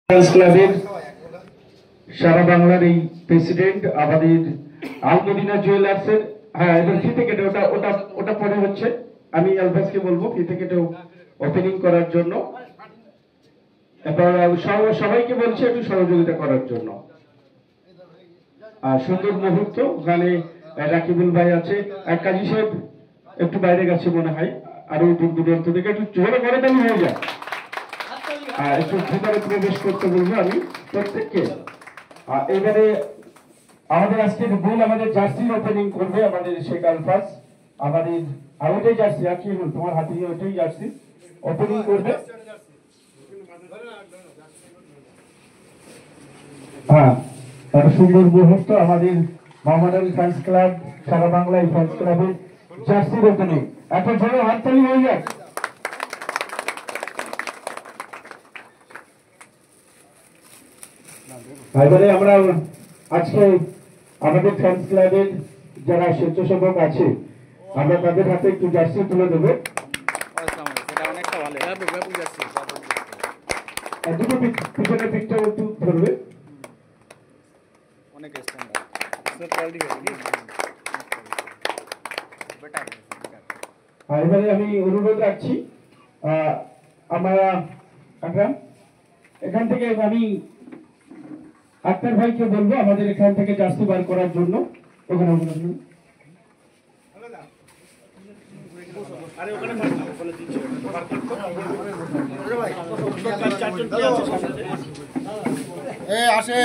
ক্লাবের সারা বাংলার এই প্রেসিডেন্ট আমাদের আলমদিনা জুয়েলার্সের। হ্যাঁ, এবার ফিতে কেটে ওটা ওটা ওটা পরে হচ্ছে। আমি আলফাজকে বলবো ফিতে কেটে ওপেনিং করার জন্য, এবার সবাইকে বলছি একটু সহযোগিতা করার জন্য। আর সুন্দর মুহূর্ত, ওখানে রাকিবুল ভাই আছে, কাজী সাহেব একটু বাইরে গেছে মনে হয়, আরো দূর দূরান্ত থেকে একটু জোরে করে দেন হয়ে যায়। একটু ভিতরে প্রবেশ করতে বলবো আমি প্রত্যেককে। এবারে আমাদের আজকের গোল, আমাদের জার্সির ওপেনিং করবে আমাদের শেখ আলফাজ। আমাদের আর ওইটাই জার্সি, কি হল তোমার হাতে, ওইটাই জার্সি ওপেনিং করবে। হ্যাঁ, একটা সুন্দর মুহূর্ত আমাদের মোহামেডান ফ্যান্স ক্লাব, সারা বাংলা এই ফ্যান্স ক্লাবের জার্সির ওপেনিং। একটা জোরে হাততালি হয়ে যাক। এবারে আমরা আজকে আমাদের ফ্যান্স ক্লাবের যারা স্বেচ্ছাসেবক আছে, আমরা তাদের হাতে একটু জার্সি তুলে দেবো। দুটো পিছনের পিকটাও একটু ধরবে। এবারে আমি অনুরোধ রাখছি, আমরা এখান থেকে আমি আক্তার ভাইকে বলবো আমাদের এখান থেকে জার্সি বার করার জন্য। ওখানে আসে